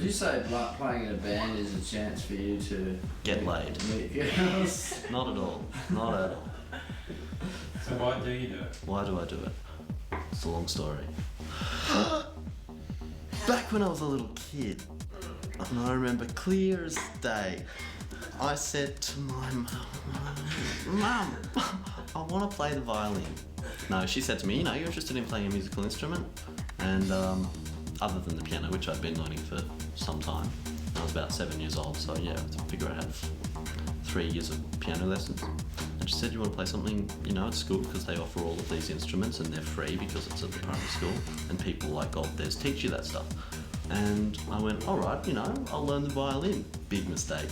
Would you say playing in a band is a chance for you to get laid? Meet girls? Not at all. Not at all. So why do you do it? Why do I do it? It's a long story. Back when I was a little kid, and I remember clear as day, I said to my mum, I want to play the violin. No, she said to me, you're interested in playing a musical instrument? And other than the piano, which I'd been learning for some time. I was about 7 years old, so yeah, I figure I had 3 years of piano lessons. And she said, you want to play something, at school, because they offer all of these instruments and they're free because it's at the primary school, and people like Gold There's teach you that stuff. And I went, all right, I'll learn the violin. Big mistake,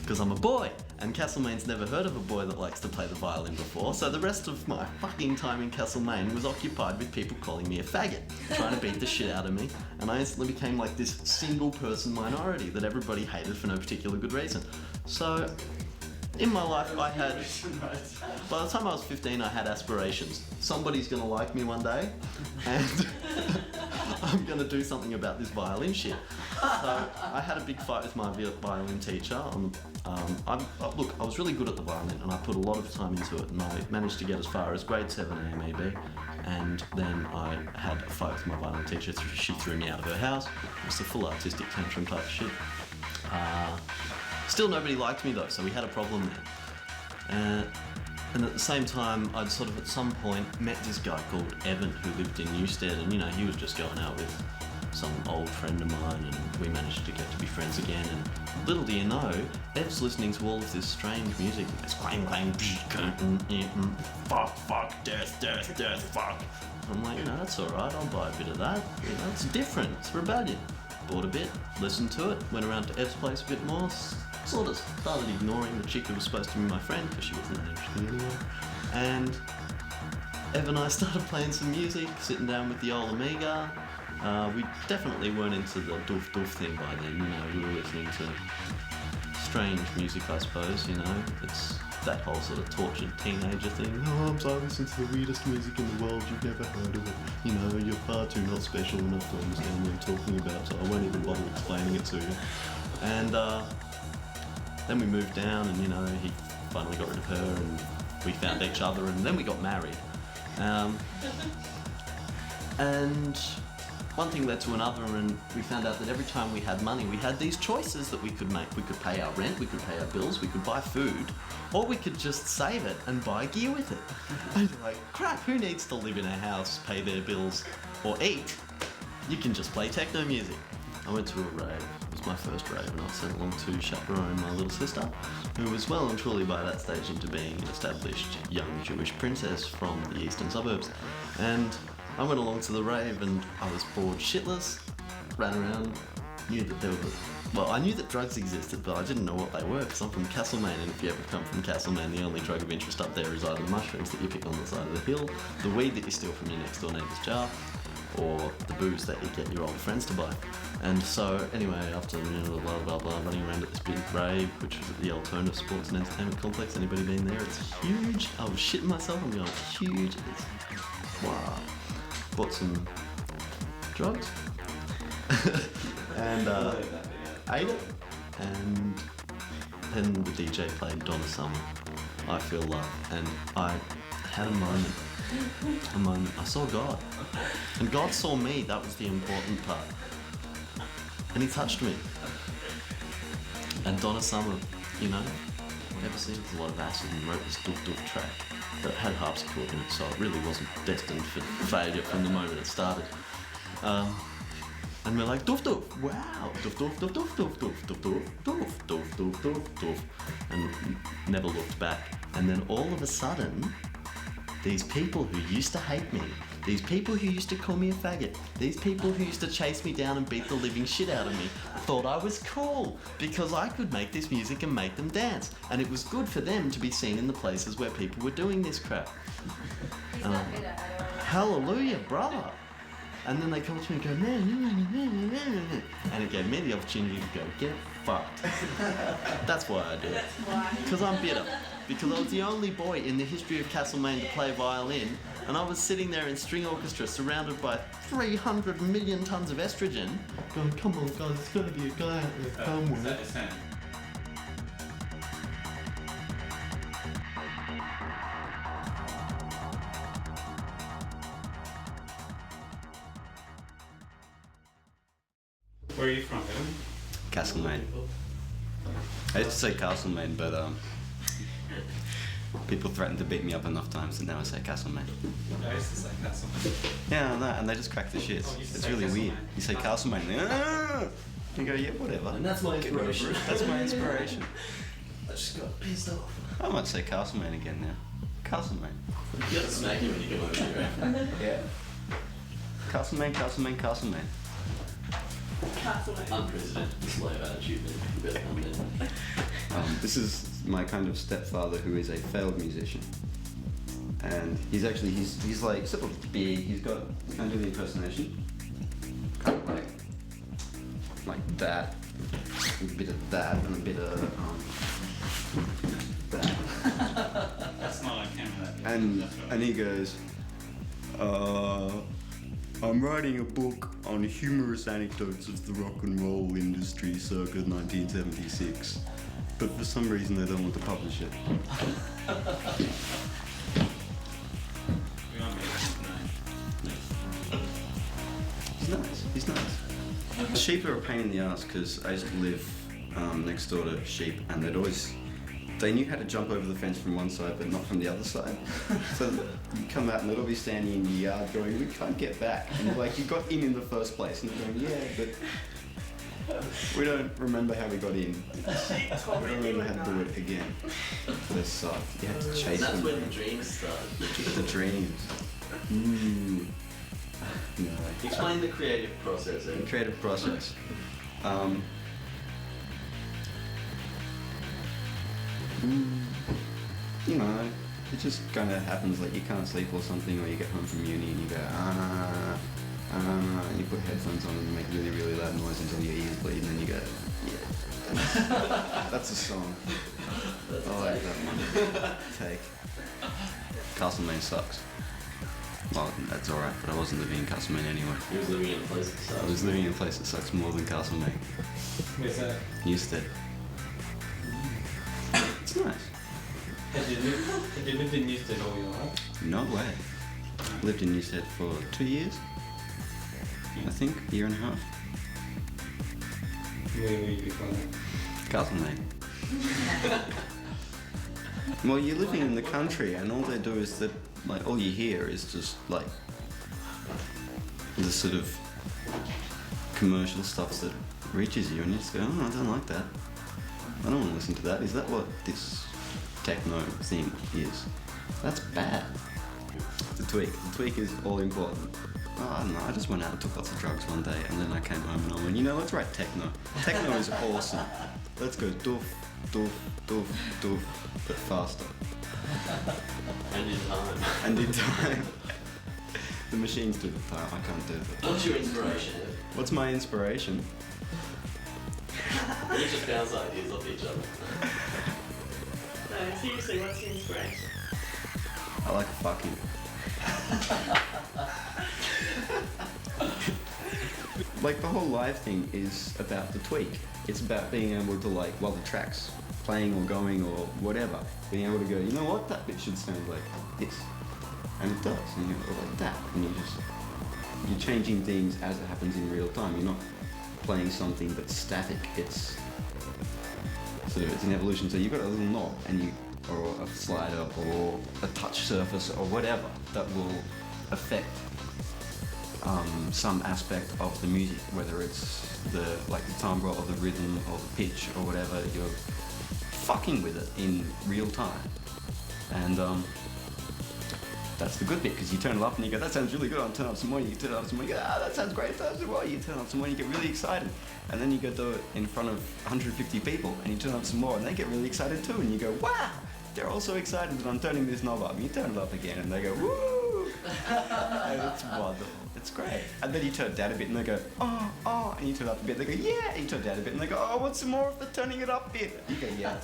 because I'm a boy, and Castlemaine's never heard of a boy that likes to play the violin before, so the rest of my fucking time in Castlemaine was occupied with people calling me a faggot, trying to beat the shit out of me, and I instantly became like this single person minority that everybody hated for no particular good reason. So, in my life I had, by the time I was 15 I had aspirations. Somebody's gonna like me one day, and I'm gonna do something about this violin shit. So I had a big fight with my violin teacher. I was really good at the violin and I put a lot of time into it, and I managed to get as far as grade 7 AMEB, and then I had a fight with my violin teacher. She threw me out of her house. It was a full artistic tantrum type of shit. Still nobody liked me though, so we had a problem there. And at the same time, I'd sort of at some point met this guy called Evan who lived in Newstead, and he was just going out with some old friend of mine, and we managed to get to be friends again. And little do you know, Ev's listening to all of this strange music. It's clang, clang, fuck, death, fuck. I'm like, that's alright, I'll buy a bit of that. It's different, it's rebellion. Bought a bit, listened to it, went around to Ev's place a bit more, sort of started ignoring the chick who was supposed to be my friend because she wasn't that interesting anyway. And Ev and I started playing some music, sitting down with the old Amiga. We definitely weren't into the doof thing by then, we were listening to strange music, I suppose, it's that whole sort of tortured teenager thing. I listen to the weirdest music in the world, you've never heard of it, you're far too not special enough to understand what I'm talking about, so I won't even bother explaining it to you. And then we moved down, and he finally got rid of her, and we found each other, and then we got married. And one thing led to another, and we found out that every time we had money, we had these choices that we could make. We could pay our rent, we could pay our bills, we could buy food, or we could just save it and buy gear with it. And you're like, crap, who needs to live in a house, pay their bills, or eat? You can just play techno music. I went to a rave. It was my first rave, and I was sent along to chaperone my little sister, who was well and truly by that stage into being an established young Jewish princess from the eastern suburbs. And I went along to the rave, and I was bored shitless, ran around, knew that there were... I knew that drugs existed, but I didn't know what they were, because I'm from Castlemaine, and if you ever come from Castlemaine, the only drug of interest up there is either mushrooms that you pick on the side of the hill, the weed that you steal from your next door neighbour's jar, or the booze that you get your older friends to buy. And so, anyway, after running around at this big rave, which was at the Alternative Sports and Entertainment Complex, anybody been there? It's huge. I was shitting myself, I'm going, it's huge. It's, wow. Bought some drugs and ate it, and then the DJ played Donna Summer, I Feel Love, and I had a moment. I saw God, and God saw me. That was the important part, and he touched me. And Donna Summer, ever seen a lot of acid, and wrote this doof track that had harpsichord in it, so it really wasn't destined for failure from the moment it started. And we're like, doof, wow, doof, and never looked back. And then all of a sudden, these people who used to hate me, these people who used to call me a faggot, these people who used to chase me down and beat the living shit out of me, thought I was cool because I could make this music and make them dance. And it was good for them to be seen in the places where people were doing this crap. Hallelujah, brother. And then they come to me and go, and it gave me the opportunity to go, get fucked. That's why I do it. Because I'm bitter. Because I was the only boy in the history of Castlemaine to play violin, And I was sitting there in string orchestra surrounded by 300 million tons of estrogen going, come on guys, there's got to be a guy out there, come Is on. that his hand? Where are you from, Evan? Castlemaine. I used to say Castlemaine, but people threatened to beat me up enough times that now I say Castlemaine. I used to say Castlemaine. Yeah, no, and they just crack the shits. Oh, you used to It's say really weird. Castlemaine. You say Castlemaine, and "Ah!" You go, yeah, whatever. And that's my inspiration. That's my inspiration. I just got pissed off. I might say Castlemaine again now. Castlemaine. You got to smack you when you come over here, right? Yeah. Castlemaine, Castlemaine, Castlemaine. Unprecedented slave attitude, man. You better come in. This is my kind of stepfather who is a failed musician. And he's actually, he's like sort of big, he's got kind of the impersonation. Kind of like that, a bit of that, and a bit of that. That's not like him, that. And That's right. and he goes, I'm writing a book on humorous anecdotes of the rock and roll industry circa 1976, but for some reason they don't want to publish it. We won't make it tonight. He's nice. He's nice. Sheep are a pain in the ass because I used to live next door to sheep, and they knew how to jump over the fence from one side but not from the other side. So you come out and they'll all be standing in your yard going, we can't get back. And you're like, you got in the first place. And they're going, yeah, but we don't remember how we got in. We don't remember how to do it again. They suck. You have to chase That's them. when the dreams start. The dreams. Mm. No. Explain the creative process, The Ed. creative process. You know, it just kind of happens, like you can't sleep or something, or you get home from uni and you go, and you put headphones on and you make really, really loud noise until your ears bleed, and then you go, yeah, that's a song. I like that one. Take. Castlemaine sucks. Well, that's alright, but I wasn't living in Castlemaine anyway. He was living in a place that I sucks. was living in a place that sucks more than Castlemaine. Where's that? Newstead. It's nice. Had you lived in Newstead all your life? No way. Lived in Newstead for 2 years, I think, a year and a half. Where were you before that? Castlemaine. Well, you're living in the country, and all they do is that, like, all you hear is just like the sort of commercial stuff that reaches you, and you just go, oh, I don't like that. I don't want to listen to that. Is that what this techno thing is? That's bad. The tweak is all important. Oh, I don't know, I just went out and took lots of drugs one day, and then I came home and I went, you know, let's write techno. Techno is awesome. Let's go doof, doof, doof, doof, but faster. And in time. And in time. The machines do the time, I can't do it. What's your inspiration, Ed? What's my inspiration? We just bounce ideas off each other. No, seriously, what's your inspiration? I like fucking. Like, the whole live thing is about the tweak. It's about being able to, like, while the track's playing or going or whatever, being able to go, you know what, that bit should sound like this. And it does, and you go like that. And you're changing things as it happens in real time. You're not playing something that's static. It's sort of, it's an evolution. So you've got a little knob and or a slider or a touch surface or whatever that will affect some aspect of the music, whether it's the timbre or the rhythm or the pitch or whatever. You're fucking with it in real time, and that's the good bit, because you turn it up and you go, that sounds really good, I'll turn up some more. You turn it up some more, you go, that sounds great, turn up some more. You turn up some more and you get really excited, and then you go do it in front of 150 people and you turn up some more and they get really excited too, and you go, wow, they're all so excited that I'm turning this knob up. And you turn it up again and they go, woo! And it's wonderful. It's great. And then you turn it down a bit and they go, oh, and you turn it up a bit, they go, yeah, and you turn it down a bit and they go, oh, what's some more of the turning it up bit? You go, yeah,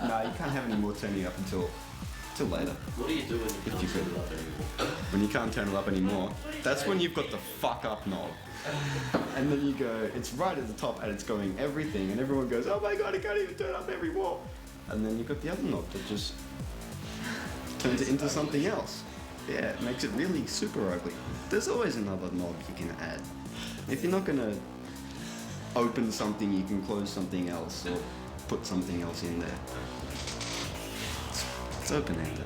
no, you can't have any more turning it up until till later. What do you do when you can't you turn could. it up anymore? When you can't turn it up anymore, that's when you've got the fuck up knob. And then you go, it's right at the top and it's going everything, and everyone goes, oh my god, I can't even turn up every And then you've got the other knob that just turns it into something else. Yeah, it makes it really super ugly. There's always another knob you can add. If you're not gonna open something, you can close something else or put something else in there. It's open-ended.